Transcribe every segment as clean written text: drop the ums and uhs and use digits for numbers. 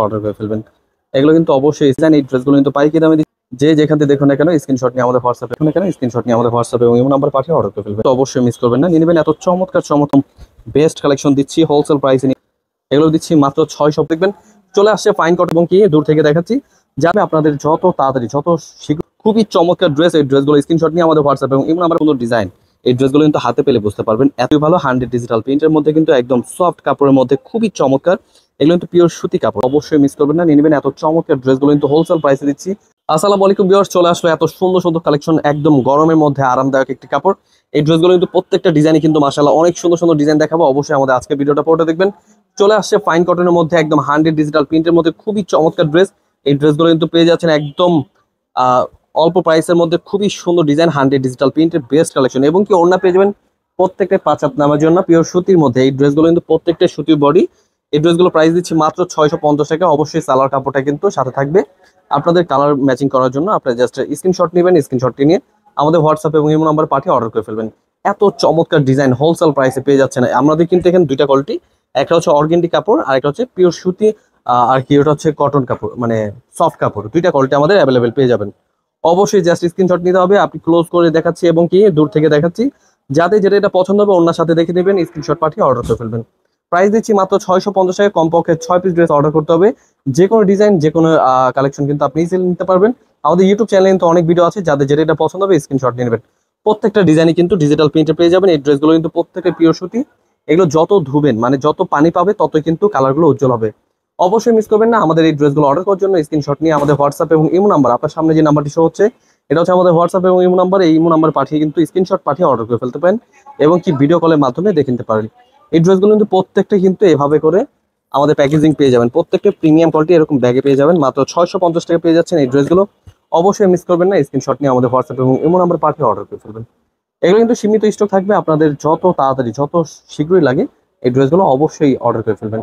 Order করে ফেলবেন। এগুলো কিন্তু অবশ্যই ডিজাইন, এই ড্রেসগুলো কিন্তু পাইকারি দামে যে যেখান থেকে দেখুন না কেন স্ক্রিনশট নিয়ে আমাদের হোয়াটসঅ্যাপে দেখুন না কেন স্ক্রিনশট নিয়ে আমাদের হোয়াটসঅ্যাপে এবং ইমো নাম্বার পাঠিয়ে অর্ডার করে ফেলবেন। তো অবশ্যই মিস করবেন না, নিয়ে নেবেন এত চমৎকার চমৎকার বেস্ট কালেকশন দিচ্ছি হোলসেল প্রাইসে। এগুলো দিচ্ছি মাত্র 600। দেখবেন চলে আসছে ফাইন কট এবং কি দূর থেকে দেখাচ্ছি, যাবে আপনাদের যত তাড়াতাড়ি যত শীঘ্র। খুবই চমৎকার ড্রেস, এই ড্রেসগুলো স্ক্রিনশট নিয়ে আমাদের হোয়াটসঅ্যাপ এবং ইমো নাম্বার কোনো ডিজাইন, এই ড্রেসগুলো কিন্তু হাতে পেলে বুঝতে পারবেন এতই ভালো। 100 ডিজিটাল প্রিন্টের মধ্যে কিন্তু একদম সফট কাপড়ের মধ্যে খুবই চমৎকার। এগুলো কিন্তু পিওর সুতি কাপড়, অবশ্যই মিস করবেন না, নিয়ে নেবেন এত চমৎকার ড্রেসগুলো কিন্তু হোলসেল প্রাইসে দিচ্ছি। আসসালামু আলাইকুম ভিউয়ার্স, চলে আসলো এত সুন্দর সুন্দর কালেকশন, একদম গরমের মধ্যে আরামদায়ক একটি কাপড়। এই ড্রেসগুলো কিন্তু প্রত্যেকটা ডিজাইনই কিন্তু মাশাআল্লাহ অনেক সুন্দর সুন্দর ডিজাইন দেখাবো, অবশ্যই আমাদের আজকে ভিডিওটা পুরোটা দেখবেন। চলে আসছে ফাইন কটনের মধ্যে একদম 100 ডিজিটাল প্রিন্টের মধ্যে খুবই চমৎকার ড্রেস। এই ড্রেসগুলো কিন্তু পেয়ে যাচ্ছেন একদম অল্প প্রাইসের মধ্যে, খুবই সুন্দর ডিজাইন, 100 ডিজিটাল প্রিন্টের বেস্ট কালেকশন এবং কি ওড়না পেয়ে যাবেন প্রত্যেকটা 5 হাত নামার জন্য পিওর সুতির মধ্যে। এই ড্রেসগুলো কিন্তু প্রত্যেকটা সুতির বডি। এই ড্রেসগুলো প্রাইস দিচ্ছি মাত্র 650 টাকা। অবশ্যই সালোয়ার কাপড়টা কিন্তু সাথে থাকবে আপনাদের কালার ম্যাচিং করার জন্য। আপনারা জাস্ট স্ক্রিনশট নেবেন, স্ক্রিনশটটি নিয়ে আমাদের হোয়াটসঅ্যাপ এবং ইমো নাম্বার পাঠিয়ে অর্ডার করে ফেলবেন। এত চমৎকার ডিজাইন হোলসেল প্রাইসে পেয়ে যাচ্ছেন। আমাদের কিন্তু এখানে দুইটা কোয়ালিটি, একটা হচ্ছে অর্গেন্ডি কাপড় আর একটা হচ্ছে পিওর সুতি, আর কি ওটা হচ্ছে কটন কাপড় মানে সফট কাপড়। দুইটা কোয়ালিটি আমাদের অ্যাভেলেবেল পেয়ে যাবেন। অবশ্যই জাস্ট স্ক্রিনশট নিতে হবে, আপনি ক্লোজ করে দেখাচ্ছি এবং কি দূর থেকে দেখাচ্ছি, যাতে যেটা এটা পছন্দ হবে ওনার সাথে দেখে নেবেন, স্ক্রিনশট পাঠিয়ে অর্ডার করে ফেলবেন। প্রাইস দিচ্ছি মাত্র 650 টাকা। কমপক্ষে 6 পিস ড্রেস অর্ডার করতে হবে। যে কোনো ডিজাইন যে কোনো কালেকশন কিন্তু আপনি ইজিলি নিতে পারবেন। আমাদের ইউটিউব চ্যানেলে কিন্তু অনেক ভিডিও আছে, যাদের যেটা এটা পছন্দ হবে স্ক্রিনশট নিয়ে নেবেন। প্রত্যেকটা ডিজাইনই কিন্তু ডিজিটাল প্রিন্টে পেয়ে যাবেন। এই ড্রেসগুলো কিন্তু প্রত্যেকটা পিওর সুতি। এগুলো যত ধুবেন মানে যত পানি পাবে ততই কিন্তু কালারগুলো উজ্জ্বল হবে। অবশ্যই মিস করবেন না, আমাদের এই ড্রেসগুলো অর্ডার করার জন্য স্ক্রিনশট নিয়ে আমাদের হোয়াটসঅ্যাপ এবং ইমো নাম্বার, আপনার সামনে যে নাম্বারটি শো হচ্ছে এটা হচ্ছে আমাদের হোয়াটসঅ্যাপ এবং ইমো নাম্বার। এই ইমো নাম্বার পাঠিয়ে কিন্তু স্ক্রিনশট পাঠিয়ে অর্ডার করে ফেলতে পারেন এবং কি ভিডিও কলের মাধ্যমে দেখে নিতে পারেন। এই ড্রেসগুলো কিন্তু প্রত্যেকটা কিন্তু এভাবে করে আমাদের প্যাকেজিং পেয়ে যাবেন, প্রত্যেকটা প্রিমিয়াম কোয়ালিটি এরকম ব্যাগে পেয়ে যাবেন। মাত্র 650 টাকা পেয়ে যাচ্ছেন এই ড্রেসগুলো। অবশ্যই মিস করবেন না, স্ক্রিনশট নিয়ে আমাদের হোয়াটসঅ্যাপ এবং ইমো নাম্বার পাঠিয়ে অর্ডার করে ফেলবেন। এগুলো কিন্তু সীমিত স্টক থাকবে, আপনাদের যত তাড়াতাড়ি যত শীঘ্রই লাগে এই ড্রেসগুলো অবশ্যই অর্ডার করে ফেলবেন।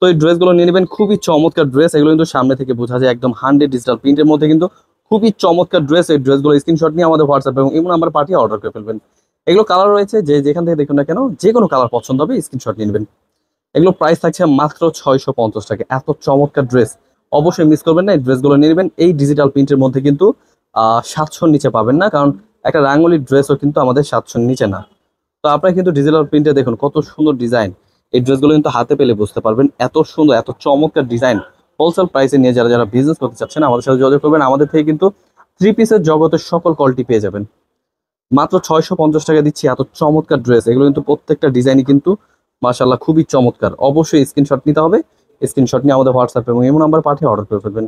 তো এই ড্রেসগুলো নিয়ে নেবেন, খুবই চমৎকার ড্রেস। এগুলো কিন্তু সামনে থেকে বোঝা যায় একদম 100 ডিজিটাল প্রিন্টের মধ্যে কিন্তু খুবই চমৎকার ড্রেস। এই ড্রেসগুলো স্ক্রিনশট নিয়ে আমাদের হোয়াটসঅ্যাপ এবং ইমো নাম্বার পাঠিয়ে অর্ডার করে ফেলবেন। এগুলো কালার রয়েছে, যে যেখান থেকে দেখুন না কেন যে কোনো কালার পছন্দ হবে স্ক্রিনশট নিয়ে নেবেন। এগুলো প্রাইস থাকছে মাত্র 650 টাকা। এত চমৎকার ড্রেস, অবশ্যই মিস করবেন না, এই ড্রেসগুলো নিয়ে নেবেন। এই ডিজিটাল প্রিন্টের মধ্যে কিন্তু 700 নিচে পাবেন না, কারণ একটা রাঙ্গুলির ড্রেসও কিন্তু আমাদের 700 নিচে না। তো আপনারা কিন্তু ডিজিটাল প্রিন্টে দেখুন কত সুন্দর ডিজাইন। এই ড্রেসগুলো কিন্তু হাতে পেলে বুঝতে পারবেন এত সুন্দর এত চমৎকার ডিজাইন। হোলসেল প্রাইসে নিয়ে যারা যারা বিজনেস করতে চাচ্ছেন আমাদের সাথে যোগাযোগ করবেন। আমাদের থেকে কিন্তু 3 পিসের জগতের সকল কোয়ালিটি পেয়ে যাবেন। মাত্র 650 টাকা দিচ্ছি এত চমৎকার ড্রেস। এগুলো কিন্তু প্রত্যেকটা ডিজাইনই কিন্তু মাশাআল্লাহ খুবই চমৎকার। অবশ্যই স্ক্রিনশট নিতে হবে, স্ক্রিনশট নিয়ে আমাদের হোয়াটসঅ্যাপ এবং ইমো নাম্বার পাঠিয়ে অর্ডার করে ফেলবেন।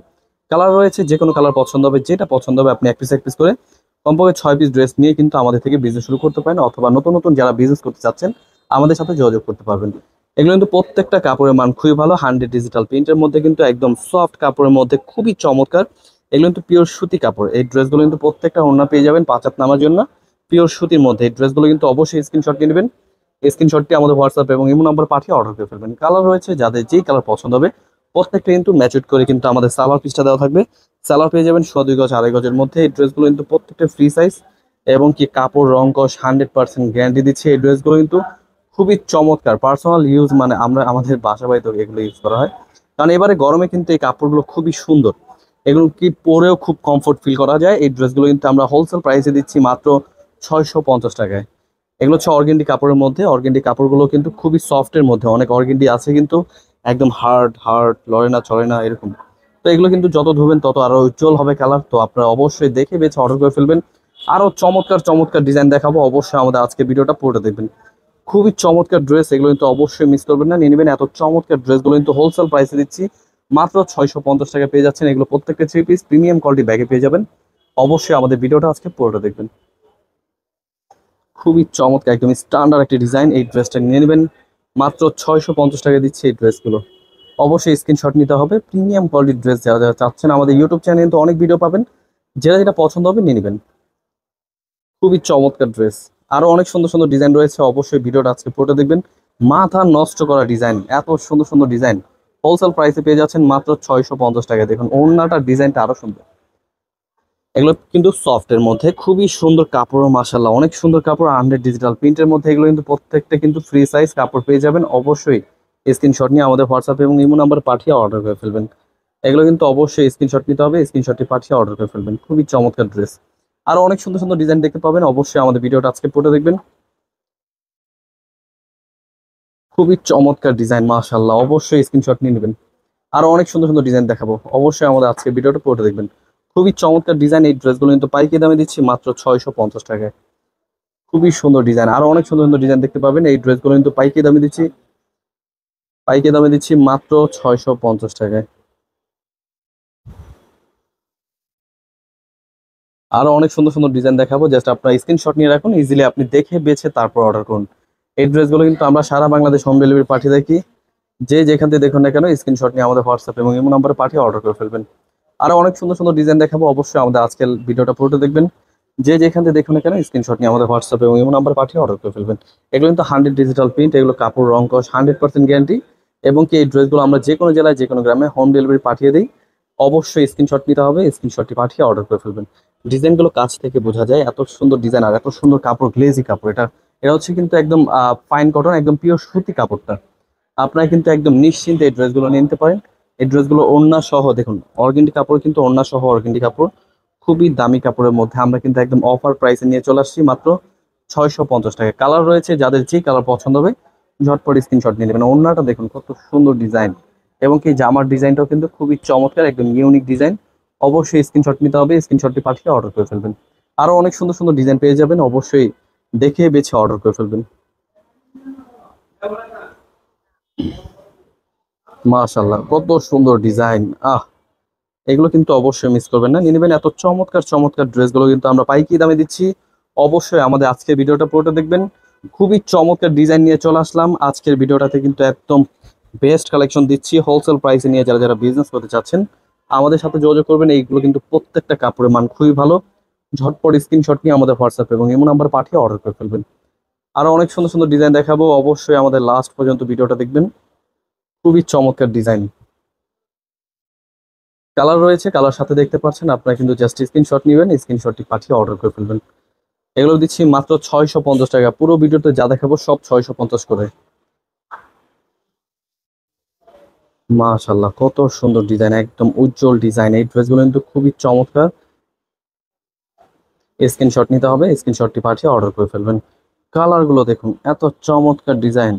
কালার রয়েছে, যে কোনো কালার পছন্দ হবে, যেটা পছন্দ হবে আপনি এক পিস করে কমপক্ষে 6 পিস ড্রেস নিয়ে কিন্তু আমাদের থেকে বিজনেস শুরু করতে পারেন, অথবা নতুন নতুন যারা বিজনেস করতে চাচ্ছেন আমাদের সাথে যোগাযোগ করতে পারবেন। এগুলো কিন্তু প্রত্যেকটা কাপড়ের মান খুবই ভালো, 100 ডিজিটাল প্রিন্টের মধ্যে কিন্তু একদম সফট কাপড়ের মধ্যে খুবই চমৎকার। এগুলো কিন্তু পিওর সুতি কাপড়। এই ড্রেসগুলো কিন্তু প্রত্যেকটা ওড়না পেয়ে যাবেন 5 হাত নামার জন্য পিওর সুতির মধ্যে। এই ড্রেসগুলো কিন্তু অবশ্যই স্ক্রিনশট নিয়ে নেবেন, স্ক্রিনশটটি আমাদের হোয়াটসঅ্যাপ এবং ইমো নাম্বার পাঠিয়ে অর্ডার করে ফেলবেন। কালার রয়েছে, যাদের যেই কালার পছন্দ হবে প্রত্যেকটা কিন্তু ম্যাচুড করে কিন্তু আমাদের সালোয়ার পিসটা দেওয়া থাকবে। সালোয়ার পেয়ে যাবেন 2 গজ 2.5 গজের মধ্যে। এই ড্রেসগুলো কিন্তু প্রত্যেকটা ফ্রি সাইজ এবং কি কাপড় রং কস 100% গ্যারান্টি দিচ্ছে। এই ড্রেসগুলো কিন্তু খুবই চমৎকার, পার্সোনাল ইউজ মানে আমরা আমাদের বাসা বাড়িতে এগুলো ইউজ করা হয়, কারণ এবারে গরমে কিন্তু এই কাপড়গুলো খুবই সুন্দর। এগুলো কি পরেও খুব কমফোর্ট ফিল করা যায়। এই ড্রেসগুলো কিন্তু আমরা হোলসেল প্রাইসে দিচ্ছি মাত্র 650 টাকায়। এগুলো হচ্ছে অর্গেন্ডি কাপড়ের মধ্যে। অর্গেন্ডি কাপড়গুলো কিন্তু খুবই সফটের মধ্যে, অনেক অর্গেন্ডি আছে কিন্তু একদম হার্ড হার্ড, লড়ে না চলে না এরকম। তো এগুলো কিন্তু যত ধুবেন তত আরো উজ্জ্বল হবে কালার। তো আপনারা অবশ্যই দেখে বেছে অর্ডার করে ফেলবেন। আরো চমৎকার চমৎকার ডিজাইন দেখাবো, অবশ্যই আমাদের আজকে ভিডিওটা পুরোটা দেখবেন। খুবই চমৎকার ড্রেস, এগুলো কিন্তু অবশ্যই মিস করবেন না, নিয়ে নেবেন। এত চমৎকার ড্রেসগুলো কিন্তু হোলসেল প্রাইসে দিচ্ছি মাত্র 650 টাকা পেয়ে যাচ্ছেন। এগুলো প্রত্যেকটা 3 পিস প্রিমিয়াম কোয়ালিটি ব্যাগে পেয়ে যাবেন। অবশ্যই আমাদের ভিডিওটা আজকে পুরোটা দেখবেন। খুবই চমৎকার একদম স্ট্যান্ডার্ড একটি ডিজাইন। এই ড্রেসটা নিয়ে নেবেন, মাত্র 650 টাকা দিচ্ছে এই ড্রেসগুলো। অবশ্যই স্ক্রিনশট নিতে হবে। প্রিমিয়াম কোয়ালিটির ড্রেস যারা যারা চাচ্ছেন আমাদের ইউটিউব চ্যানেলে কিন্তু অনেক ভিডিও পাবেন, যেটা যেটা পছন্দ হবে নিয়ে নেবেন। খুবই চমৎকার ড্রেস, আরো অনেক সুন্দর সুন্দর ডিজাইন রয়েছে। অবশ্যই ভিডিওটা আজকে পুরোটা দেখবেন। মাথা নষ্ট করা ডিজাইন, এত সুন্দর সুন্দর ডিজাইন হোলসেল প্রাইসে পেয়ে যাচ্ছেন মাত্র 650 টাকায়। দেখুন ওড়নাটার ডিজাইনটা আরো সুন্দর। এগুলো কিন্তু সফটের মধ্যে খুবই সুন্দর কাপড়ও মাশাআল্লাহ অনেক সুন্দর কাপড়, 100 ডিজিটাল প্রিন্টের মধ্যে। এগুলো কিন্তু প্রত্যেকটা কিন্তু ফ্রি সাইজ কাপড় পেয়ে যাবেন। অবশ্যই স্ক্রিনশট নিয়ে আমাদের হোয়াটসঅ্যাপ এবং ইমো নাম্বার পাঠিয়ে অর্ডার করে ফেলবেন। এগুলো কিন্তু অবশ্যই স্ক্রিনশট নিতে হবে, স্ক্রিনশটটি পাঠিয়ে অর্ডার করে ফেলবেন। খুবই চমৎকার ড্রেস। আরো অনেক সুন্দর সুন্দর ডিজাইন দেখতে পাবেন, অবশ্যই আমাদের ভিডিওটা আজকে পড়ে দেখবেন। খুবই চমৎকার ডিজাইন, মাশাআল্লাহ, অবশ্যই স্ক্রিনশট নিয়ে নেবেন। আরো অনেক সুন্দর সুন্দর ডিজাইন দেখাবো, অবশ্যই আমাদের আজকে ভিডিওটা পড়ে দেখবেন। খুবই চমৎকার ডিজাইন, এই ড্রেসগুলো কিন্তু পাইকারি দামে দিচ্ছি মাত্র 650 টাকায়। খুবই সুন্দর ডিজাইন, আরো অনেক সুন্দর সুন্দর ডিজাইন দেখতে পাবেন। এই ড্রেসগুলো কিন্তু পাইকারি দামে দিচ্ছি মাত্র 650 টাকায়। আরো অনেক সুন্দর সুন্দর ডিজাইন দেখাবো, জাস্ট আপনার স্ক্রিনশট নিয়ে রাখুন, ইজিলি আপনি দেখে বেছে তারপর অর্ডার করুন। এই ড্রেসগুলো কিন্তু আমরা সারা বাংলাদেশ হোম ডেলিভারি পাঠিয়ে থাকি। যে যেখান থেকে দেখুন না কেন স্ক্রিনশট নিয়ে আমাদের হোয়াটসঅ্যাপ এবং ইমো নাম্বারে পাঠিয়ে অর্ডার করে ফেলবেন। আরো অনেক সুন্দর সুন্দর ডিজাইন দেখাবো, অবশ্যই আমাদের আজকের ভিডিওটা পুরোটা দেখবেন। যে যেখান থেকে দেখুন না কেন স্ক্রিনশট নিয়ে আমাদের হোয়াটসঅ্যাপ এবং ইমো নাম্বারে পাঠিয়ে অর্ডার করে ফেলবেন। এগুলো কিন্তু 100 ডিজিটাল প্রিন্ট, এগুলো কাপড় রং কস 100% গ্যারান্টি। এবং কি এই ড্রেসগুলো আমরা যে কোনো জেলায় যে কোনো গ্রামে হোম ডেলিভারি পাঠিয়ে দিই। অবশ্যই স্ক্রিনশট নিতে হবে, স্ক্রিনশটটি পাঠিয়ে অর্ডার করে ফেলবেন। ডিজাইনগুলো কাছ থেকে বোঝা যায়, এত সুন্দর ডিজাইন আর এত সুন্দর কাপড়, গ্লেজি কাপড়। এটা হচ্ছে কিন্তু একদম ফাইন কটন, একদম পিওর সুতি কাপড়টা। আপনারা কিন্তু একদম নিশ্চিন্তে এই ড্রেসগুলো নিয়ে নিতে পারেন। এই ড্রেসগুলো ওড়না সহ দেখুন, অর্গেন্ডি কাপড়, কিন্তু ওড়না সহ অর্গেন্ডি কাপড়। খুবই দামি কাপড়ের মধ্যে আমরা কিন্তু একদম অফার প্রাইসে নিয়ে চলে আসছি মাত্র 650 টাকা। কালার রয়েছে, যাদের যে কালার পছন্দ হবে ঝটপট স্ক্রিনশট নিয়ে নেবেন। ওড়নাটা দেখুন কত সুন্দর ডিজাইন, এবং কি জামার ডিজাইনটাও কিন্তু খুবই চমৎকার, একদম ইউনিক ডিজাইন। অবশ্যই স্ক্রিনশট নিতে হবে, স্ক্রিনশটটি পাঠিয়ে অর্ডার করে ফেলবেন। আরো অনেক সুন্দর সুন্দর ডিজাইন পেয়ে যাবেন, অবশ্যই দেখে বেছে অর্ডার করে ফেলবেন। মাশাআল্লাহ, কত সুন্দর ডিজাইন। এগুলো কিন্তু অবশ্যই মিস করবেন না, নিয়ে নেবেন। এত চমৎকার চমৎকার ড্রেসগুলো কিন্তু আমরা পাইকারি দামে দিচ্ছি। অবশ্যই আমাদের আজকের ভিডিওটা পুরোটা দেখবেন। খুবই চমৎকার ডিজাইন নিয়ে চলে আসলাম আজকের ভিডিওটাতে, কিন্তু একদম বেস্ট কালেকশন দিচ্ছি হোলসেল প্রাইসে। নিয়ে যারা যারা বিজনেস করতে চাচ্ছেন আমাদের সাথে যোগাযোগ করবেন। এইগুলো কিন্তু প্রত্যেকটা কাপড়ের মান খুবই ভালো। ঝটপট স্ক্রিনশট নিয়ে আমাদের হোয়াটসঅ্যাপ এবং ইমো নাম্বার পাঠিয়ে অর্ডার করে ফেলবেন। আরো অনেক সুন্দর সুন্দর ডিজাইন দেখাবো, অবশ্যই আমাদের লাস্ট পর্যন্ত ভিডিওটা দেখবেন। খুবই চমৎকার ডিজাইন, কালার রয়েছে, কালার সাথে দেখতে পাচ্ছেন। আপনারা কিন্তু জাস্ট স্ক্রিনশট নেবেন, স্ক্রিনশটটি পাঠিয়ে অর্ডার করে ফেলবেন। এগুলো দিচ্ছি মাত্র 650 টাকা। পুরো ভিডিওতে যা দেখাবো সব 650 করে। মাশাআল্লাহ, কত সুন্দর ডিজাইন, একদম উজ্জ্বল ডিজাইন। এই ড্রেসগুলো কিন্তু খুবই চমৎকার। স্ক্রিনশট নিতে হবে, স্ক্রিনশটটি পাঠিয়ে অর্ডার করে ফেলবেন। কালারগুলো দেখুন, এত চমৎকার ডিজাইন।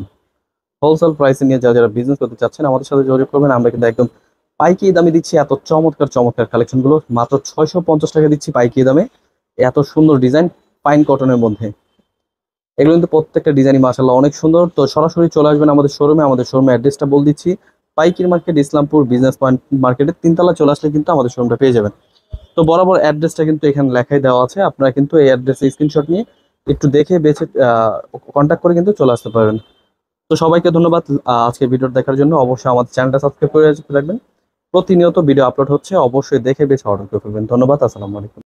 হোলসেল প্রাইসে নিয়ে যারা যারা বিজনেস করতে চাচ্ছেন আমাদের সাথে যোগাযোগ করবেন। আমরা কিন্তু একদম পাইকারি দামে দিচ্ছি এত চমৎকার চমৎকার কালেকশনগুলো মাত্র 650 টাকা দিচ্ছি পাইকারি দামে। এত সুন্দর ডিজাইন ফাইন কটনের মধ্যে। এগুলো কিন্তু প্রত্যেকটা ডিজাইনই মাশাআল্লাহ অনেক সুন্দর। তো সরাসরি চলে আসবেন আমাদের শোরুমে। আমাদের শোরুমে অ্যাড্রেসটা বলে দিচ্ছি, পাইকারি মার্কেট, ইসলামপুর বিজনেস পয়েন্ট মার্কেটের 3 তলা চলে আসলে কিন্তু আমাদের শোরুমটা পেয়ে যাবেন। তো বরাবর অ্যাড্রেসটা কিন্তু এখানে লেখাই দেওয়া আছে, আপনারা কিন্তু এই অ্যাড্রেসে স্ক্রিনশট নিয়ে একটু দেখে বেছে কন্ট্যাক্ট করে কিন্তু চলে আসতে পারেন। তো সবাইকে ধন্যবাদ আজকে ভিডিও দেখার জন্য। অবশ্যই আমাদের চ্যানেলটা সাবস্ক্রাইব করে রাখবেন। প্রতিনিয়ত ভিডিও আপলোড হচ্ছে, অবশ্যই দেখে বেছে অর্ডার করে ফেলবেন। ধন্যবাদ, আসসালামু আলাইকুম।